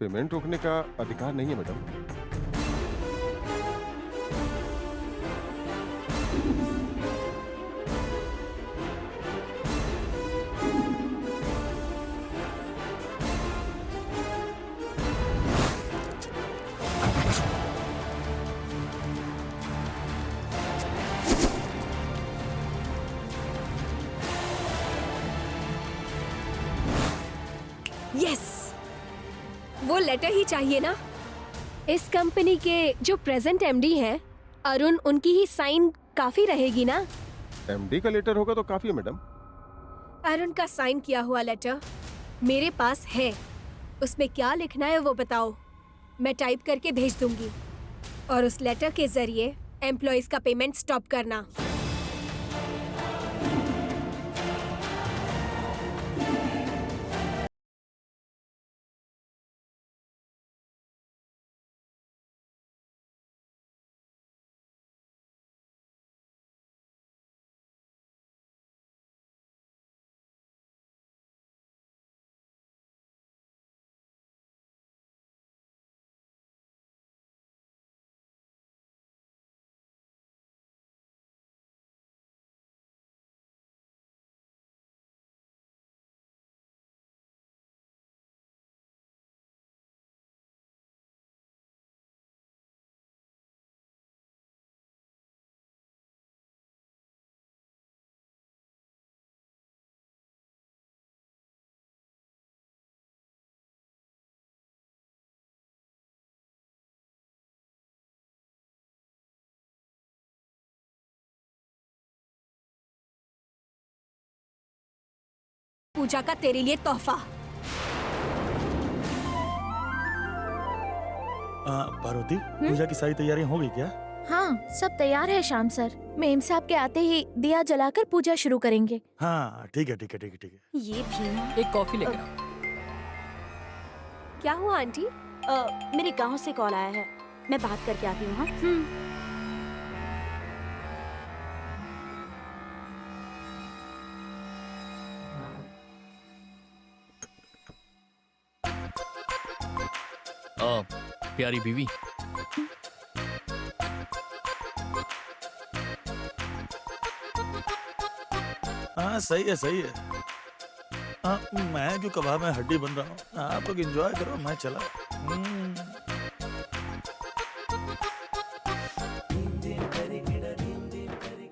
Payment रोकने का अधिकार नहीं है मैडम। यस, वो लेटर ही चाहिए ना। इस कंपनी के जो प्रेजेंट एमडी हैं, अरुण, उनकी ही साइन काफी रहेगी ना? एमडी का लेटर होगा तो काफी है मैडम। अरुण का साइन किया हुआ लेटर मेरे पास है। उसमें क्या लिखना है वो बताओ, मैं टाइप करके भेज दूंगी। और उस लेटर के जरिए एम्प्लॉइज का पेमेंट स्टॉप करना। पूजा का तेरे लिए तोहफा। पार्वती, पूजा की सारी तैयारियां हो गई क्या? हाँ, सब तैयार है श्याम सर। मेम साहब के आते ही दिया जलाकर पूजा शुरू करेंगे। हाँ ठीक है ठीक है ठीक है ठीक है। ये भी ना। एक कॉफी लेकर आओ। क्या हुआ आंटी? मेरे गांव से कॉल आया है, मैं बात करके आती हूँ। हाँ? प्यारी बीवी, हाँ सही है सही है। हाँ, मैं क्यों कबाब में हड्डी बन रहा हूँ। आप लोग एंजॉय करो, मैं चला।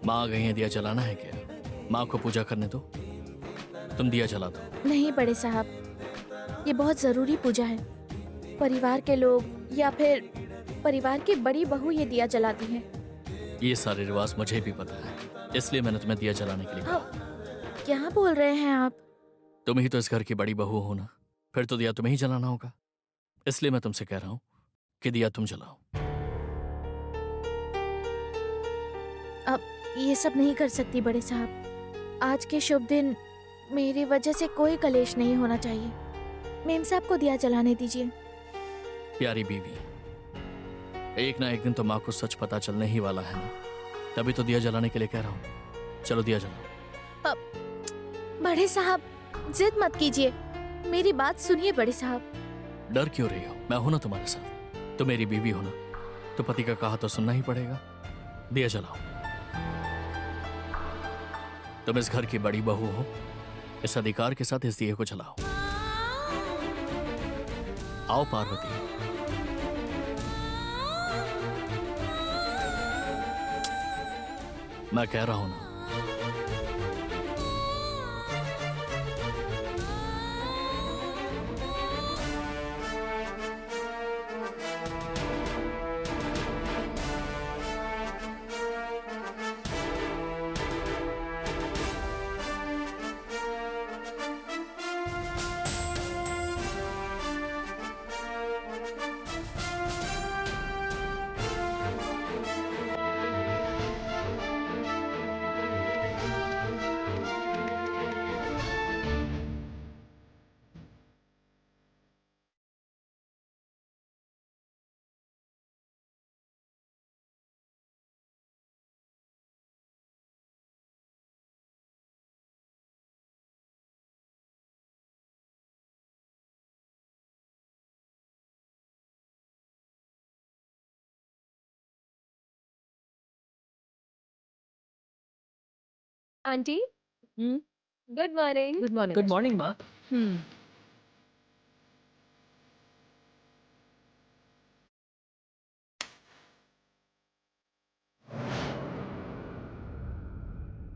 माँ आ गई है, दिया जलाना है क्या? माँ को पूजा करने दो, तुम दिया जला दो। नहीं बड़े साहब, ये बहुत जरूरी पूजा है। परिवार के लोग या फिर परिवार की बड़ी बहू ये दिया जलाती है। ये सारे रिवाज मुझे भी पता है, इसलिए मैंने तुम्हें दिया जलाने के लिए कहा। क्या बोल रहे हैं आप? तुम ही तो इस घर की बड़ी बहू हो ना, फिर तो दिया तुम्हें ही जलाना होगा। इसलिए मैं तुमसे कह रहा हूँ कि दिया तुम जलाओ। अब ये सब नहीं कर सकती बड़े साहब। आज के शुभ दिन मेरी वजह से कोई कलेश नहीं होना चाहिए। मेम साहब को दिया जलाने दीजिए। प्यारी बीवी, एक ना एक दिन तो माँ को सच पता चलने ही वाला है ना, तभी तो दिया जलाने के लिए कह रहा हूँ। चलो दिया जलाओ। बड़े साहब जिद मत कीजिए, मेरी बात सुनिए बड़े साहब। डर क्यों रही हो? मैं हूं ना तुम्हारे साथ। तुम मेरी बीवी हो ना, तो पति का कहा तो सुनना ही पड़ेगा। दिया जलाओ। तुम इस घर की बड़ी बहू हो, इस अधिकार के साथ इस दिए को जलाओ। आओ पार्वती। मैं कह रहा हूं ना। आंटी हम्म, गुड मॉर्निंग। गुड मॉर्निंग माँ।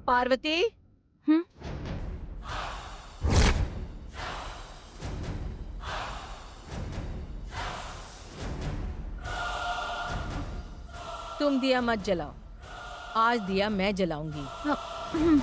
पार्वती, हम्म तुम दिया मत जलाओ। आज दिया मैं जलाऊंगी। हम्म।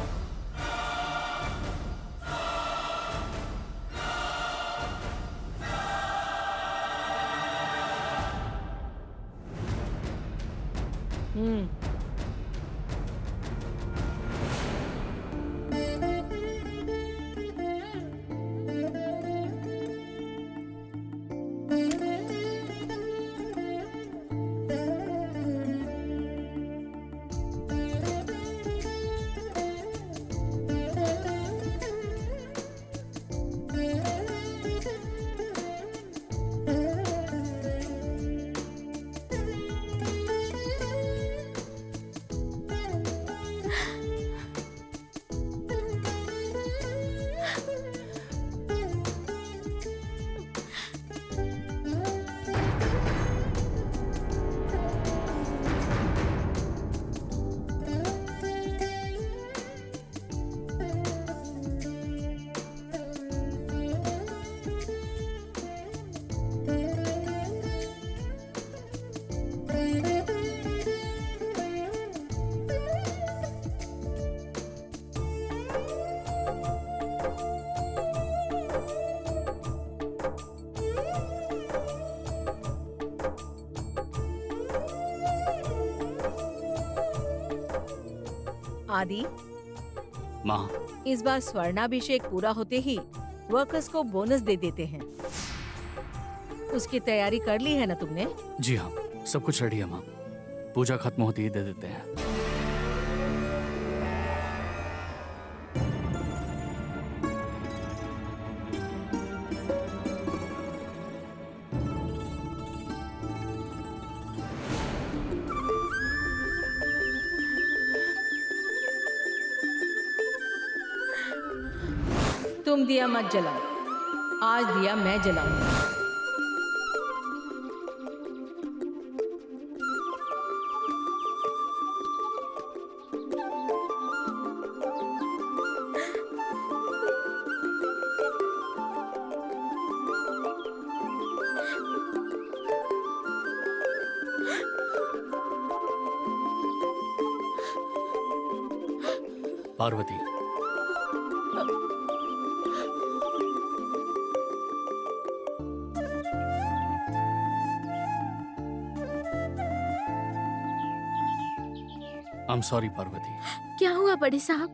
आदि, माँ, इस बार स्वर्णाभिषेक पूरा होते ही वर्कर्स को बोनस दे देते हैं। उसकी तैयारी कर ली है ना तुमने? जी हाँ, सब कुछ रेडी है माँ। पूजा खत्म होती ही दे देते हैं। तुम दिया मत जलाओ। आज दिया मैं जलाऊंगी। Parvati, I am sorry Parvati. क्या हुआ बड़े साहब?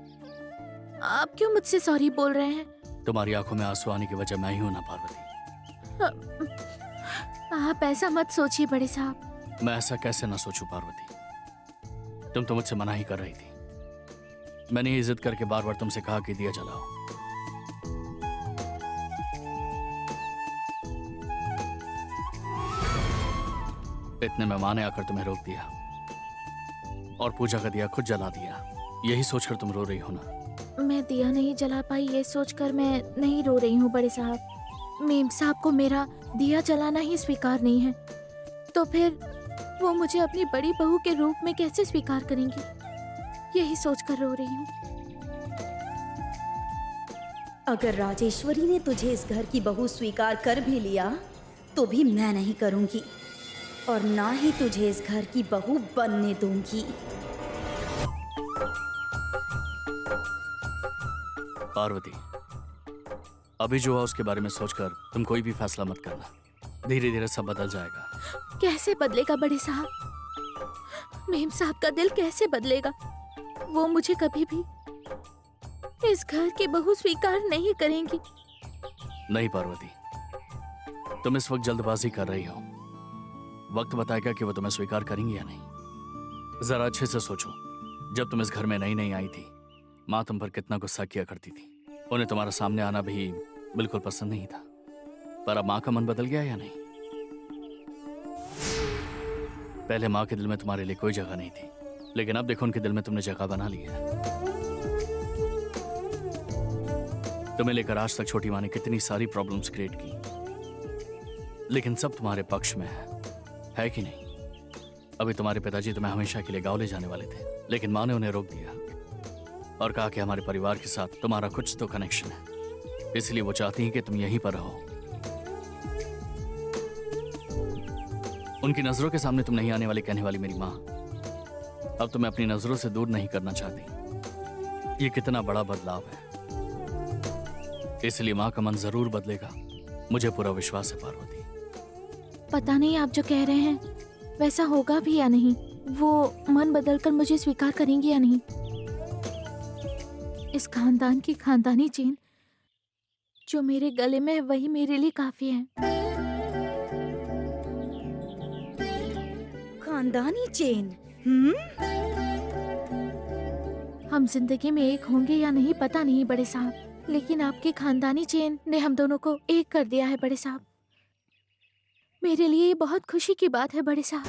आप क्यों मुझसे सॉरी बोल रहे हैं? तुम्हारी आंखों में आंसू आने की वजह मैं ही हूं ना पार्वती। आप ऐसा मत सोचिए बड़े साहब। मैं ऐसा कैसे ना सोचूं पार्वती? तुम तो मुझसे मना ही कर रही थी। मैंने ये जिद करके बार बार तुमसे कहा कि दिया जलाओ। इतने में माँ ने आकर तुम्हें रोक दिया और पूजा का दिया खुद जला दिया। यही सोचकर तुम रो रही हो ना? मैं दिया नहीं जला पाई ये सोचकर मैं नहीं रो रही हूँ बड़े साहब। मेम साहब को मेरा दिया जलाना ही स्वीकार नहीं है, तो फिर वो मुझे अपनी बड़ी बहू के रूप में कैसे स्वीकार करेंगी, यही सोचकर रो रही हूँ। अगर राजेश्वरी ने तुझे इस घर की बहू स्वीकार कर भी लिया तो भी मैं नहीं करूंगी और ना ही तुझे इस घर की बहू बनने दूंगी। पार्वती, अभी जो हुआ उसके बारे में सोचकर तुम कोई भी फैसला मत करना। धीरे धीरे सब बदल जाएगा। कैसे बदलेगा बड़े साहब? मेम साहब का दिल कैसे बदलेगा? वो मुझे कभी भी इस घर की बहू स्वीकार नहीं करेंगी। नहीं पार्वती, तुम इस वक्त जल्दबाजी कर रही हो। वक्त बताएगा कि वो तुम्हें स्वीकार करेंगी या नहीं। जरा अच्छे से सोचो, जब तुम इस घर में नई नई आई थी, माँ तुम पर कितना गुस्सा किया करती थी। उन्हें तुम्हारा सामने आना भी बिल्कुल पसंद नहीं था। पर अब माँ का मन बदल गया या नहीं? पहले माँ के दिल में तुम्हारे लिए कोई जगह नहीं थी, लेकिन अब देखो उनके दिल में तुमने जगह बना ली है। तुम्हें लेकर आज तक छोटी माँ ने कितनी सारी प्रॉब्लम्स क्रिएट की, लेकिन सब तुम्हारे पक्ष में है कि नहीं? अभी तुम्हारे पिताजी तुम्हें हमेशा के लिए गाँव ले जाने वाले थे, लेकिन माँ ने उन्हें रोक दिया और कहा कि हमारे परिवार के साथ तुम्हारा कुछ तो कनेक्शन है, इसलिए वो चाहती हैं कि तुम यहीं पर रहो। उनकी नजरों के सामने तुम नहीं आने वाली कहने वाली मेरी माँ अब तुम्हें अपनी नजरों से दूर नहीं करना चाहती। ये कितना बड़ा बदलाव है, इसलिए माँ का मन जरूर बदलेगा, मुझे पूरा विश्वास है पार्वती। पता नहीं आप जो कह रहे हैं वैसा होगा भी या नहीं, वो मन बदलकर मुझे स्वीकार करेंगी या नहीं। इस खानदान की खानदानी चेन जो मेरे गले में है वही मेरे लिए काफी है। खानदानी चेन? हम जिंदगी में एक होंगे या नहीं पता नहीं बड़े साहब, लेकिन आपकी खानदानी चेन ने हम दोनों को एक कर दिया है बड़े साहब। मेरे लिए ये बहुत खुशी की बात है बड़े साहब।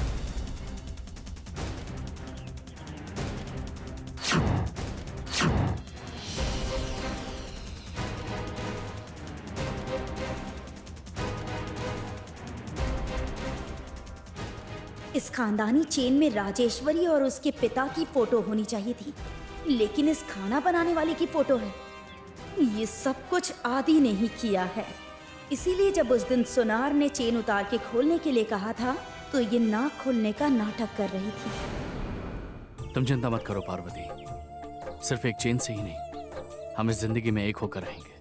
इस खानदानी चेन में राजेश्वरी और उसके पिता की फोटो होनी चाहिए थी, लेकिन इस खाना बनाने वाले की फोटो है। ये सब कुछ आदि ने ही किया है, इसीलिए जब उस दिन सोनार ने चेन उतार के खोलने के लिए कहा था तो ये ना खोलने का नाटक कर रही थी। तुम चिंता मत करो पार्वती, सिर्फ एक चेन से ही नहीं, हम इस जिंदगी में एक होकर रहेंगे,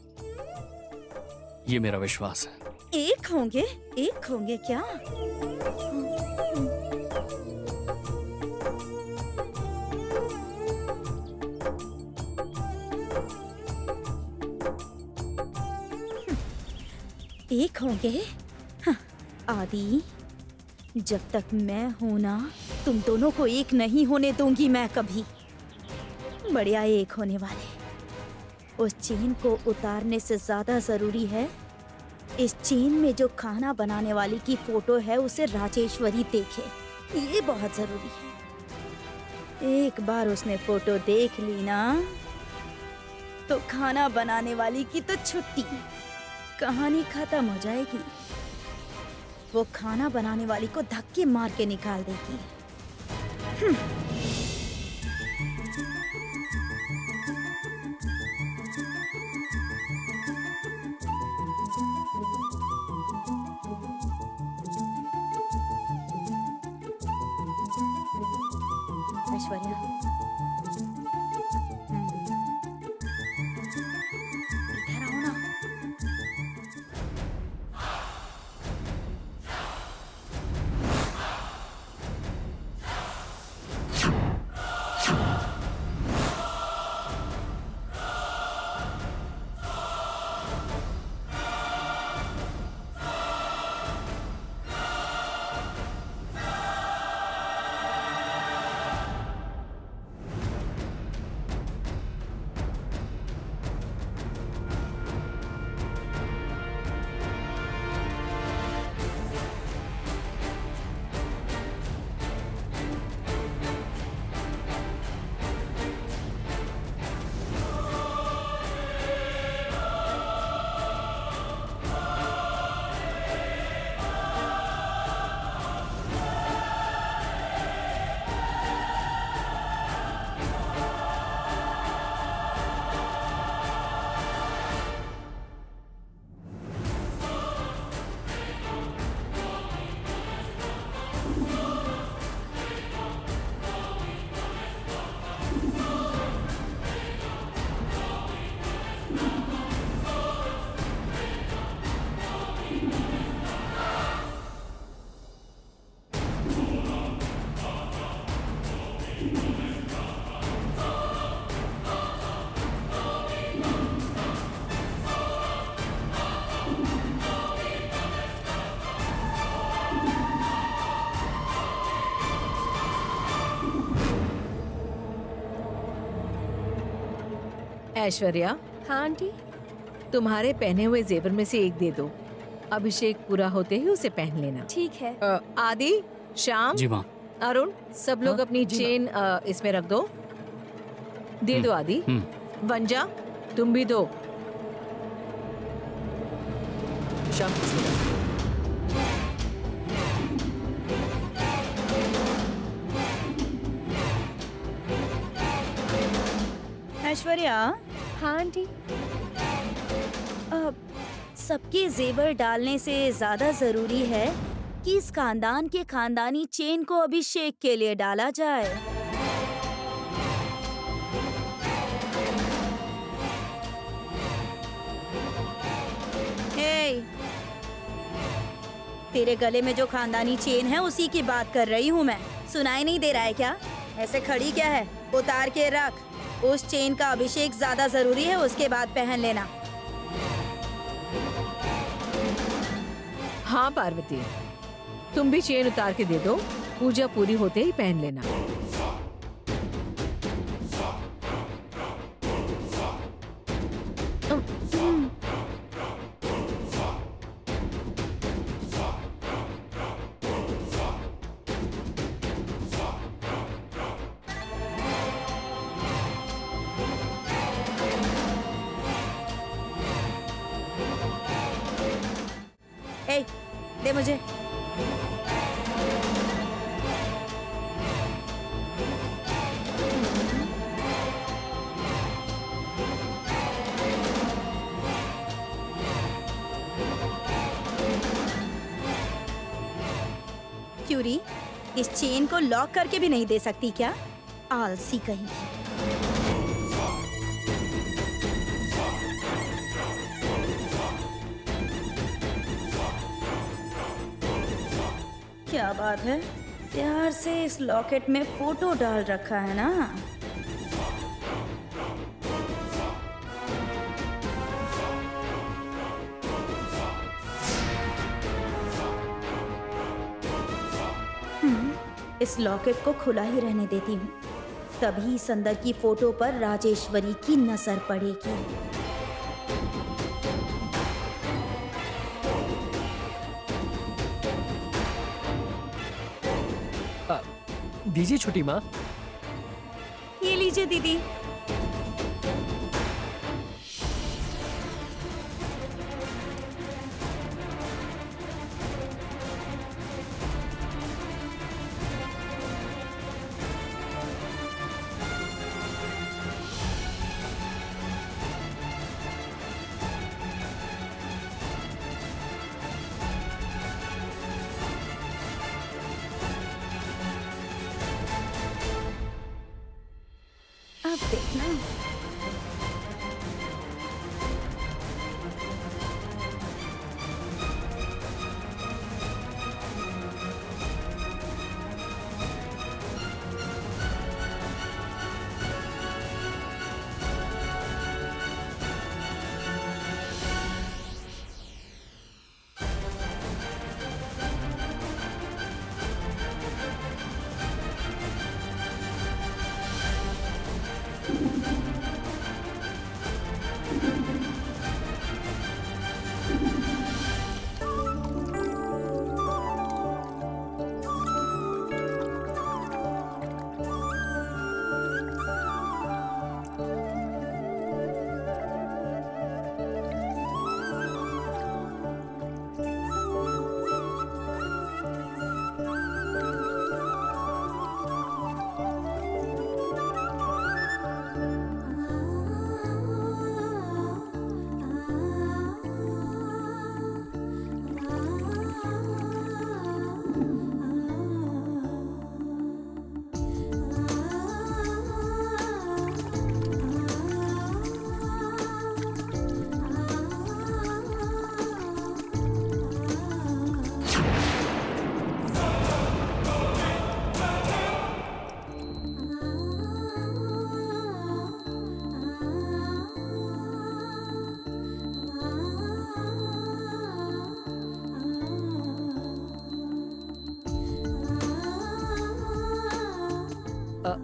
ये मेरा विश्वास है। एक होंगे? एक होंगे क्या? एक होंगे? हाँ, आदि, जब तक मैं हूं ना तुम दोनों को एक नहीं होने दूंगी मैं कभी। बढ़िया एक होने वाले। उस चेन को उतारने से ज्यादा जरूरी है इस चेन में जो खाना बनाने वाली की फोटो है उसे राजेश्वरी देखे, ये बहुत जरूरी है। एक बार उसने फोटो देख ली ना तो खाना बनाने वाली की तो छुट्टी, कहानी खत्म हो जाएगी। वो खाना बनाने वाली को धक्के मार के निकाल देगी। ऐश्वर्या, इधर आओ ना। ऐश्वर्या, हाँ आंटी। तुम्हारे पहने हुए जेवर में से एक दे दो, अभिषेक पूरा होते ही उसे पहन लेना। ठीक है। आदि, श्याम, जी माँ। अरुण, सब लोग अपनी चेन इसमें रख दो। दे दो आदि। वंजा, तुम भी दो। शाम को मिलेंगे। ऐश्वर्या, हाँ आंटी। अब सबके जेवर डालने से ज्यादा जरूरी है कि इस खानदान के खानदानी चेन को अभिषेक के लिए डाला जाए। हे, तेरे गले में जो खानदानी चेन है उसी की बात कर रही हूँ मैं। सुनाई नहीं दे रहा है क्या? ऐसे खड़ी क्या है? उतार के रख। उस चेन का अभिषेक ज्यादा जरूरी है, उसके बाद पहन लेना। हाँ पार्वती, तुम भी चेन उतार के दे दो, पूजा पूरी होते ही पहन लेना। ए, दे मुझे। क्यूरी, इस चेन को लॉक करके भी नहीं दे सकती क्या? आलसी कहीं की। क्या बात है, प्यार से इस लॉकेट में फोटो डाल रखा है ना। इस लॉकेट को खुला ही रहने देती हूँ, तभी इस अंदर की फोटो पर राजेश्वरी की नजर पड़ेगी। दीजिए छोटी माँ। ये लीजिए दीदी। अब देखना।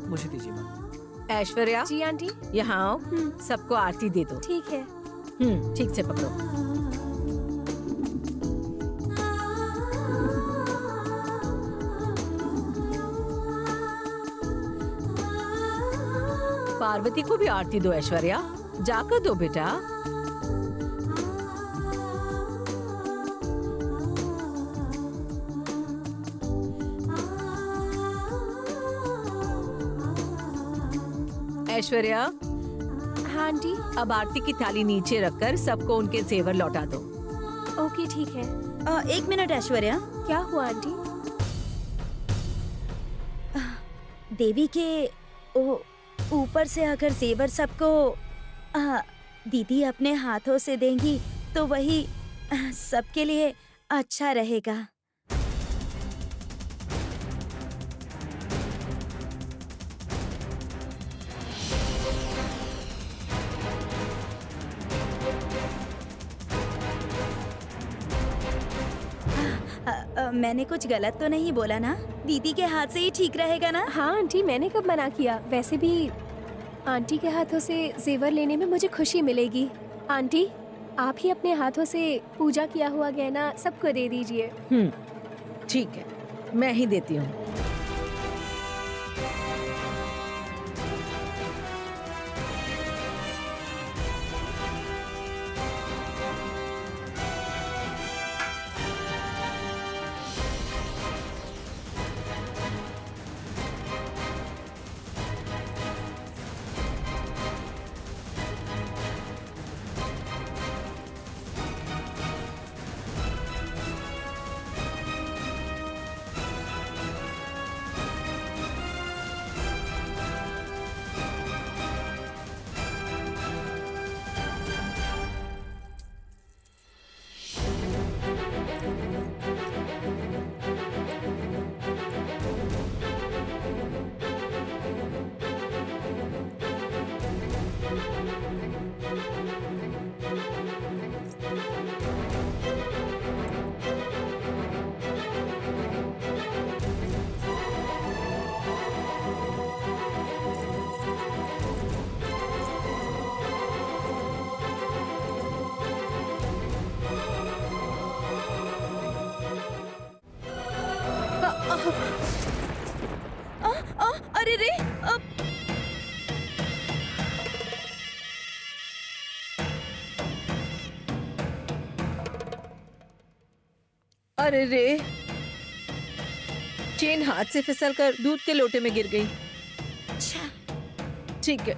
मुझे दीजिए माँ। ऐश्वर्या, जी आंटी। यहाँ आओ, सबको आरती दे दो। ठीक है। ठीक से पकड़ो। पार्वती को भी आरती दो ऐश्वर्या, जाकर दो बेटा। ऐश्वर्या, हाँ आंटी। अब आरती की थाली नीचे रखकर सबको उनके जेवर लौटा दो। ओके ठीक है। एक मिनट ऐश्वर्या, क्या हुआ आंटी? देवी के ऊपर से अगर जेवर सबको दीदी अपने हाथों से देंगी तो वही सबके लिए अच्छा रहेगा। मैंने कुछ गलत तो नहीं बोला ना? दीदी के हाथ से ही ठीक रहेगा ना? हाँ आंटी, मैंने कब मना किया? वैसे भी आंटी के हाथों से जेवर लेने में मुझे खुशी मिलेगी। आंटी, आप ही अपने हाथों से पूजा किया हुआ गहना सबको दे दीजिए। ठीक है, मैं ही देती हूँ। अरे रे, अरे रे, चेन हाथ से फिसलकर दूध के लोटे में गिर गई। ठीक है।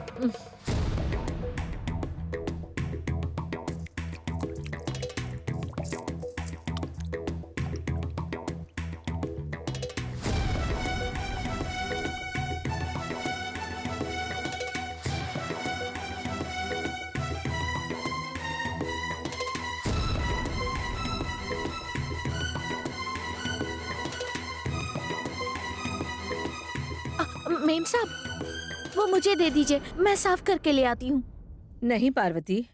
मेम साहब, वो मुझे दे दीजिए, मैं साफ करके ले आती हूँ। नहीं पार्वती,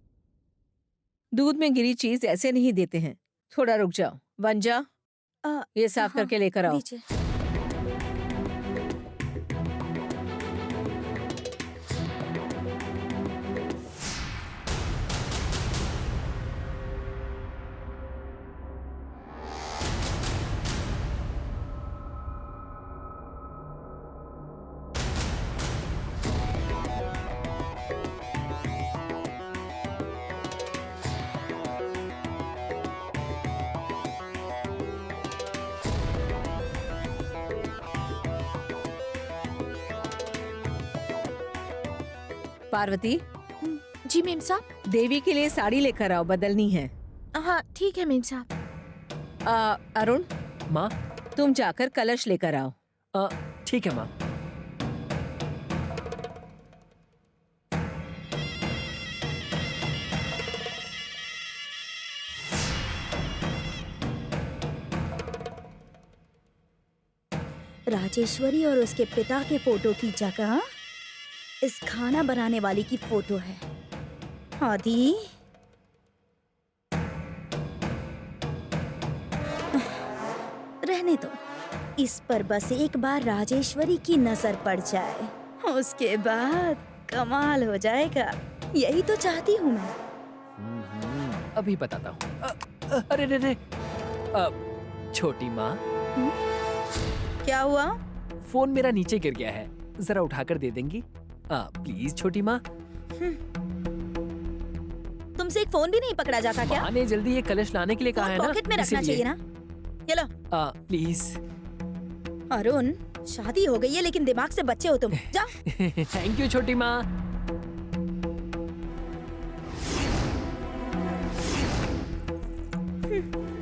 दूध में गिरी चीज ऐसे नहीं देते हैं। थोड़ा रुक जाओ। वंजा, ये साफ हाँ, करके लेकर आओ। दीजिए। पार्वती, जी मेम साहब। देवी के लिए साड़ी लेकर आओ, बदलनी है। हाँ ठीक है मेम साहब। अरुण, माँ। तुम जाकर कलश लेकर आओ। ठीक है माँ। राजेश्वरी और उसके पिता के फोटो की जगह इस खाना बनाने वाली की फोटो है। आदि, रहने दो, इस पर बस एक बार राजेश्वरी की नजर पड़ जाए, उसके बाद कमाल हो जाएगा। यही तो चाहती हूँ मैं। अभी बताता हूँ। अरे रे रे, छोटी माँ, क्या हुआ? फोन मेरा नीचे गिर गया है, जरा उठाकर दे देंगी? प्लीज छोटी माँ। तुमसे एक फोन भी नहीं पकड़ा जाता क्या? माँ ने जल्दी ये कलश लाने के लिए कहा है ना, पॉकेट में रखना इसीलिए। चाहिए ना। चलो। प्लीज। अरुण, शादी हो गई है लेकिन दिमाग से बच्चे हो तुम। जाओ। थैंक यू छोटी माँ। हम्म।